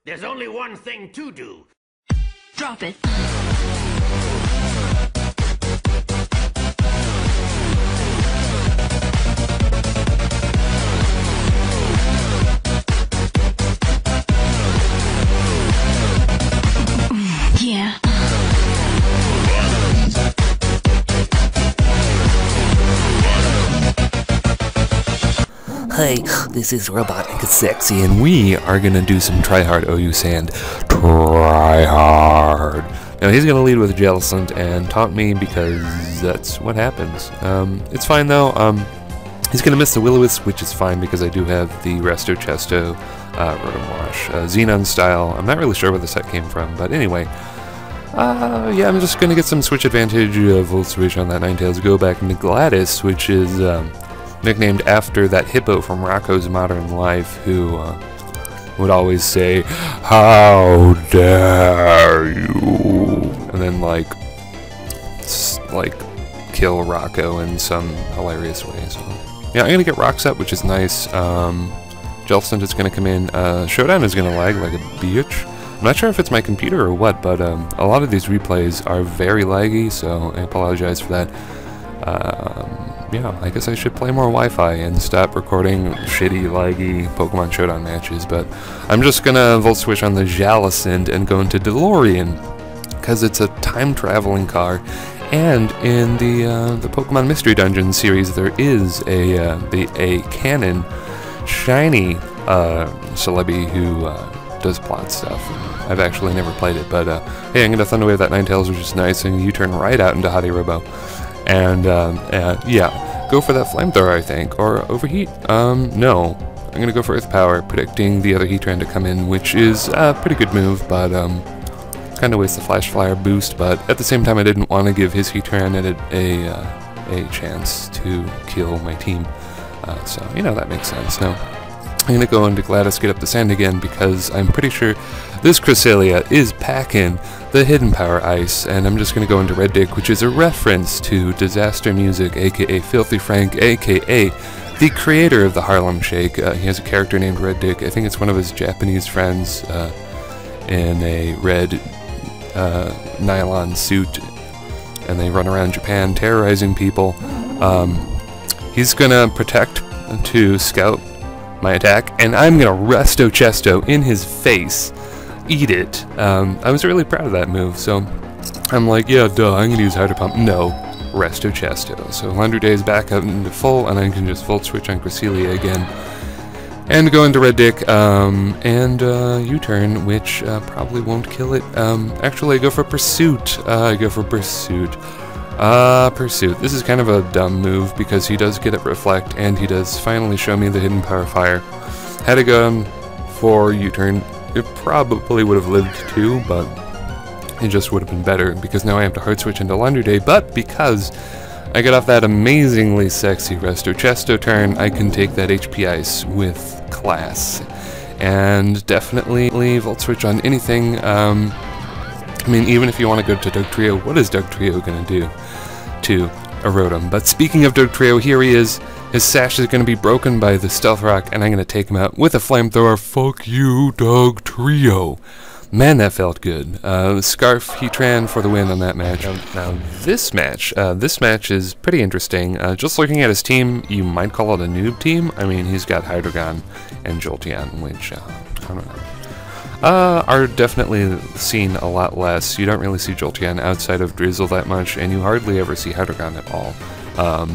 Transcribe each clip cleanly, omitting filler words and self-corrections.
There's only one thing to do. Drop it. Yeah. Hey, this is RobotnikIsSexy, and we are gonna do some TryHARD OU Sand. TryHARD. Now he's gonna lead with Jellicent and taunt me because that's what happens. It's fine though. He's gonna miss the Will-O-Wisp, which is fine because I do have the Resto Chesto Rotom Wash, Xenon style. I'm not really sure where the set came from, but anyway. Yeah, I'm just gonna get some switch advantage, Volt Switch on that Ninetales, go back into Gladys, which is nicknamed after that hippo from Rocco's Modern Life, who would always say, "How dare you?" and then like kill Rocco in some hilarious way. So yeah, I'm gonna get Rocks up, which is nice. Jellicent is gonna come in. Showdown is gonna lag like a bitch. I'm not sure if it's my computer or what, but a lot of these replays are very laggy, so I apologize for that. Yeah, I guess I should play more Wi-Fi and stop recording shitty, laggy Pokemon Showdown matches, but I'm just gonna Volt Switch on the Jellicent and go into DeLorean, because it's a time-traveling car, and in the Pokemon Mystery Dungeon series, there is a canon, shiny Celebi who does plot stuff. I've actually never played it, but hey, I'm gonna Thunder Wave that Ninetales, which is nice, and you turn right out into Hottie Robo. And yeah, go for that Flamethrower, I think, or Overheat. No, I'm gonna go for Earth Power, predicting the other Heatran to come in, which is a pretty good move, but kind of wastes the Flash Flyer boost. But at the same time, I didn't want to give his Heatran a chance to kill my team, so you know that makes sense. Now I'm gonna go into Gladys, get up the sand again, because I'm pretty sure this Cresselia is packing the Hidden Power Ice, and I'm just gonna go into Red Dick, which is a reference to Disaster Music, aka Filthy Frank, aka the creator of the Harlem Shake. He has a character named Red Dick. I think it's one of his Japanese friends in a red nylon suit, and they run around Japan terrorizing people. He's gonna protect to scout my attack, and I'm gonna Resto Chesto in his face. Eat it. I was really proud of that move, so I'm like, yeah, duh, I'm gonna use Hydro Pump. No, Resto Chesto. So Laundry Day is back up into full, and I can just Volt Switch on Cresselia again. And go into Red Dick, and U-turn, which probably won't kill it. Actually, I go for Pursuit. I go for Pursuit. Pursuit. This is kind of a dumb move, because he does get it Reflect, and he does finally show me the Hidden Power Fire. Had to go for U-turn. It probably would have lived too, but it just would have been better, because now I have to hard switch into Laundry Day, but because I get off that amazingly sexy Resto Chesto turn, I can take that HP Ice with class. And definitely Volt Switch on anything. I mean, even if you want to go to Dugtrio, what is Dugtrio going to do to a Rotom? But speaking of Dugtrio, here he is. His sash is going to be broken by the Stealth Rock, and I'm going to take him out with a Flamethrower. Fuck you, Dugtrio. Man, that felt good. Scarf Heatran for the win on that match. Now this match is pretty interesting. Just looking at his team, you might call it a noob team. I mean, he's got Hydreigon and Jolteon, which, I don't know. Are definitely seen a lot less. You don't really see Jolteon outside of Drizzle that much, and you hardly ever see Hydreigon at all.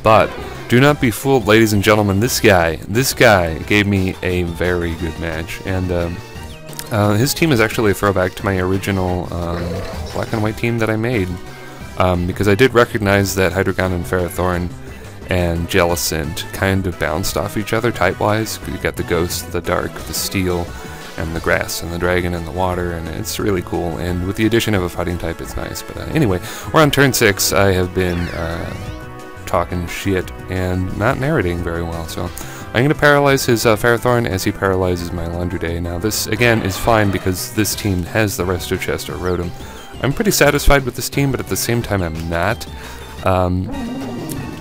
But do not be fooled, ladies and gentlemen. This guy gave me a very good match, and his team is actually a throwback to my original black and white team that I made, because I did recognize that Hydreigon and Ferrothorn and Jellicent kind of bounced off each other type-wise. You got the Ghost, the Dark, the Steel, and the Grass, and the Dragon, and the Water, and it's really cool. And with the addition of a fighting type, it's nice. But anyway, we're on turn 6. I have been talking shit and not narrating very well, so I'm going to paralyze his Ferrothorn as he paralyzes my Laundry Day. Now this, again, is fine because this team has the Resto Chesto Rotom. I'm pretty satisfied with this team, but at the same time I'm not.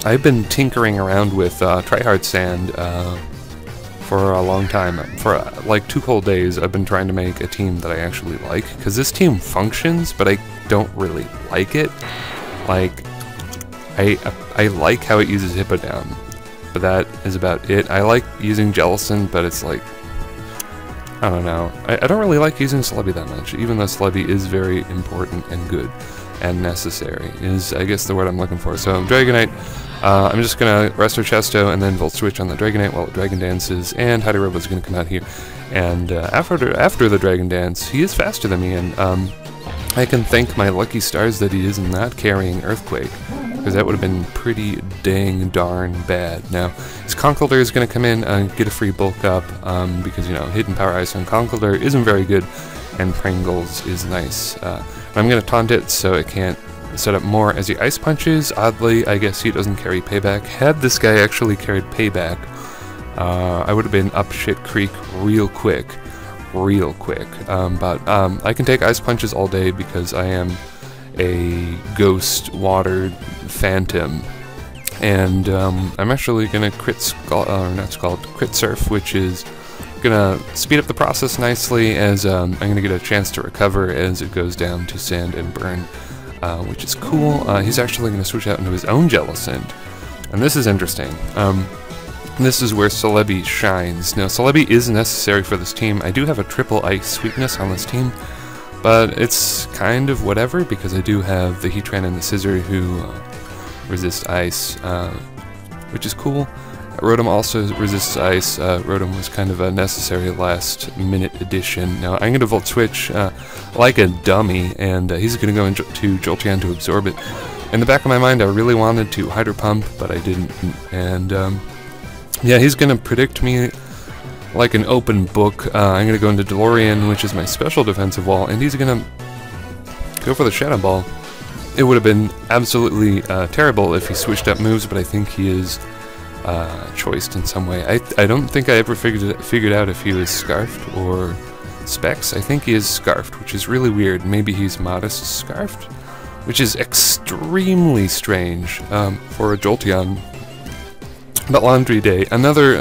I've been tinkering around with TryHARD Sand for a long time. For like 2 whole days, I've been trying to make a team that I actually like, because this team functions, but I don't really like it. Like, I like how it uses Hippo Down, but that is about it. I like using Jellison, but it's like, I don't know. I don't really like using Celebi that much, even though Celebi is very important and good and necessary, is I guess the word I'm looking for. So Dragonite, I'm just going to Resto Chesto and then Volt Switch on the Dragonite while it Dragon Dances, and Hydro Robo's going to come out here. And after the Dragon Dance, he is faster than me, and I can thank my lucky stars that he is not carrying Earthquake, because that would have been pretty dang darn bad. Now, his Conkeldurr is going to come in and get a free bulk up, because, you know, Hidden Power Ice on Conkeldurr isn't very good, and Pringles is nice. I'm going to taunt it so it can't set up more as he Ice Punches. Oddly, I guess he doesn't carry Payback. Had this guy actually carried Payback, I would have been up shit creek real quick. But I can take Ice Punches all day because I am a ghost watered phantom, and I'm actually gonna crit surf, which is gonna speed up the process nicely, as I'm gonna get a chance to recover as it goes down to Sand and Burn, which is cool. He's actually gonna switch out into his own Jellicent, and this is interesting. This is where Celebi shines. Now, Celebi is necessary for this team. I do have a triple ice weakness on this team, but it's kind of whatever, because I do have the Heatran and the Scissor who resist ice, which is cool. Rotom also resists ice. Rotom was kind of a necessary last-minute addition. Now, I'm going to Volt Switch like a dummy, and he's going to go into Jolteon to absorb it. In the back of my mind, I really wanted to Hydro Pump, but I didn't, and yeah, he's going to predict me like an open book. I'm going to go into DeLorean, which is my special defensive wall, and he's going to go for the Shadow Ball. It would have been absolutely terrible if he switched up moves, but I think he is choiced in some way. I don't think I ever figured out if he was Scarfed or Specs. I think he is Scarfed, which is really weird. Maybe he's Modest Scarfed, which is extremely strange for a Jolteon. But Laundry Day, another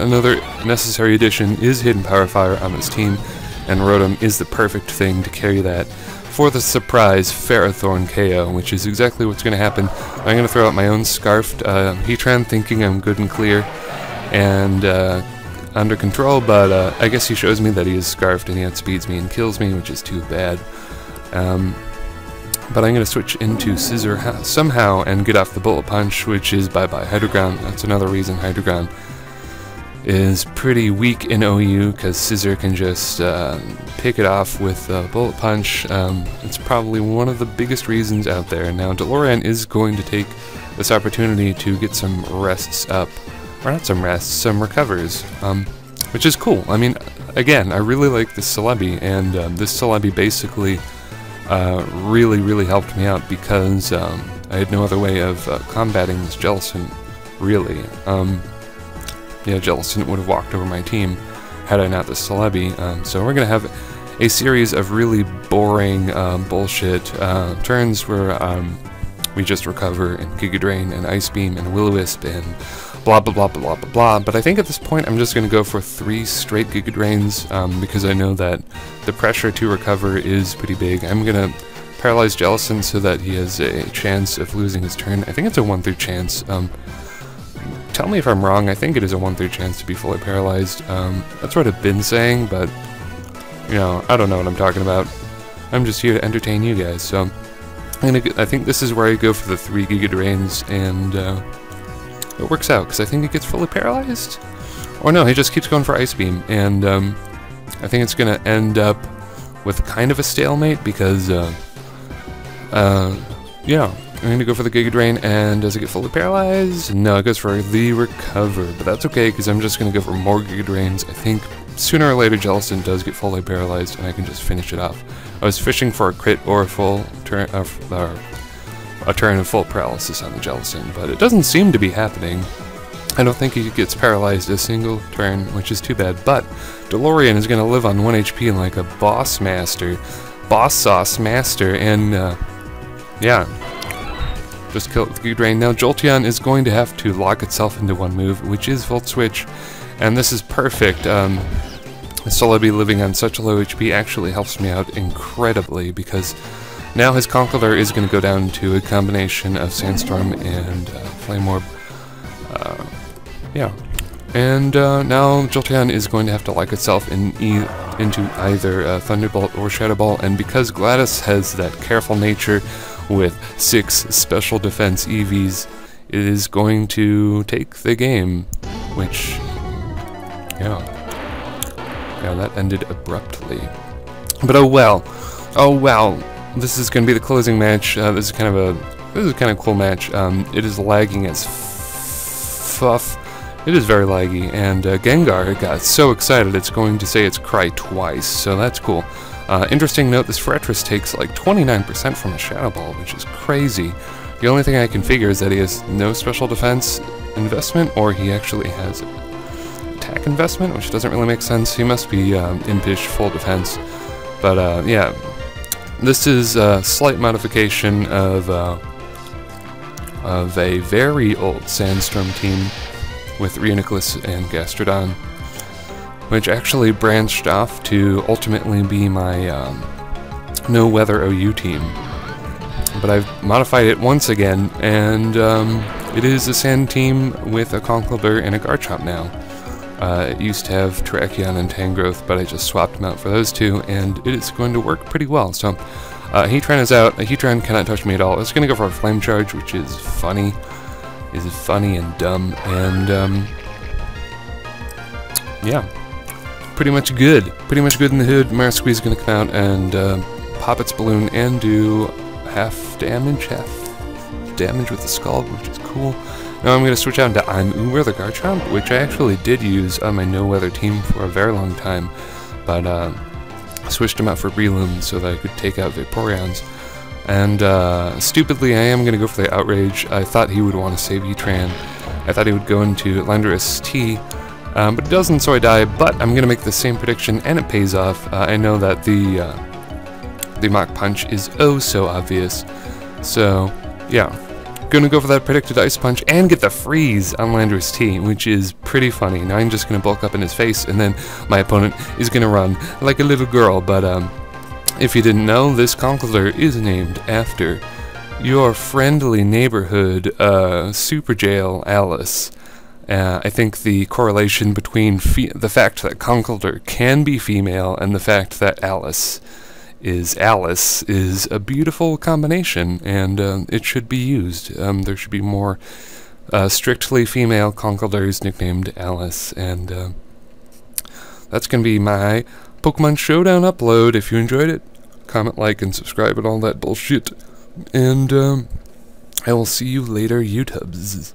necessary addition is Hidden Power Fire on this team, and Rotom is the perfect thing to carry that for the surprise Ferrothorn KO, which is exactly what's going to happen. I'm going to throw out my own Scarfed Heatran, thinking I'm good and clear and under control, but I guess he shows me that he is Scarfed and he outspeeds me and kills me, which is too bad. But I'm going to switch into Scissor somehow and get off the Bullet Punch, which is bye-bye Hydreigon. That's another reason Hydreigon is pretty weak in OU, because Scissor can just pick it off with Bullet Punch. It's probably one of the biggest reasons out there. Now, DeLorean is going to take this opportunity to get some rests up, or not some rests, some recovers, which is cool. I mean, again, I really like this Celebi, and this Celebi basically really helped me out, because I had no other way of combating this Jellicent, really. Yeah, Jellicent would have walked over my team had I not this Celebi. So we're going to have a series of really boring bullshit turns where we just recover and Giga Drain and Ice Beam and Will-O-Wisp and blah blah blah blah blah blah. But I think at this point I'm just going to go for 3 straight Giga Drains, because I know that the pressure to recover is pretty big. I'm going to paralyze Jellicent so that he has a chance of losing his turn. I think it's a 1/3 chance. Tell me if I'm wrong. I think it is a 1/3 chance to be fully paralyzed. That's what I've been saying, but you know, I don't know what I'm talking about. I'm just here to entertain you guys. So I think this is where I go for the 3 Giga Drains, and it works out, because I think he gets fully paralyzed. Or no, he just keeps going for Ice Beam, and I think it's going to end up with kind of a stalemate, because, yeah, I'm going to go for the Giga Drain, and does it get fully paralyzed? No, it goes for the Recover, but that's okay, because I'm just going to go for more Giga Drains. I think sooner or later Jellicent does get fully paralyzed, and I can just finish it off. I was fishing for a crit or a full turn, a turn of full paralysis on the Jellicent, but it doesn't seem to be happening. I don't think he gets paralyzed a single turn, which is too bad, but DeLorean is going to live on 1 HP like a boss sauce master, and yeah, just kill it with Giga Drain. Now Jolteon is going to have to lock itself into one move, which is Volt Switch, And this is perfect. Celebi living on such low HP actually helps me out incredibly, because now his Conkeldurr is going to go down to a combination of Sandstorm and Flame Orb. Yeah. And now Jolteon is going to have to like itself into either Thunderbolt or Shadow Ball, and because GLaDOS has that careful nature with 6 special defense EVs, it is going to take the game, which, yeah, that ended abruptly. But oh well, this is going to be the closing match. This is kind of a cool match. It is lagging as fuff. It is very laggy, and Gengar got so excited it's going to say its cry twice, so that's cool. Interesting note, this Forretress takes like 29% from a Shadow Ball, which is crazy. The only thing I can figure is that he has no special defense investment, or he actually has attack investment, which doesn't really make sense. He must be impish full defense. But yeah, this is a slight modification of a very old Sandstorm team with Reuniclus and Gastrodon, which actually branched off to ultimately be my No Weather OU team. But I've modified it once again, and it is a Sand team with a Conkeldurr and a Garchomp now. It used to have Terrakion and Tangrowth, but I just swapped them out for those two, and it is going to work pretty well. So, Heatran is out. Heatran cannot touch me at all. It's going to go for a Flame Charge, which is funny. Is funny and dumb, and yeah, pretty much good in the hood. Marisqueeze is going to come out and pop its balloon and do half damage with the Scald, which is cool. Now I'm going to switch out into I'm Uber the Garchomp, which I actually did use on my No Weather team for a very long time, but I switched him out for Breloom so that I could take out Vaporeons. And stupidly, I am going to go for the Outrage. I thought he would want to save Heatran. I thought he would go into Landorus T, but it doesn't, so I die. But I'm going to make the same prediction, and it pays off. I know that the Mach Punch is oh so obvious. So, yeah. Going to go for that predicted Ice Punch and get the freeze on Landorus T, which is pretty funny. Now I'm just going to bulk up in his face, and then my opponent is going to run like a little girl, but if you didn't know, this Conkeldurr is named after your friendly neighborhood super jail Alice. I think the correlation between the fact that Conkeldurr can be female and the fact that Alice is a beautiful combination, and it should be used. There should be more strictly female Conkeldurrs nicknamed Alice, and that's going to be my Pokemon Showdown upload. If you enjoyed it, comment, like, and subscribe and all that bullshit. And I will see you later, YouTubes.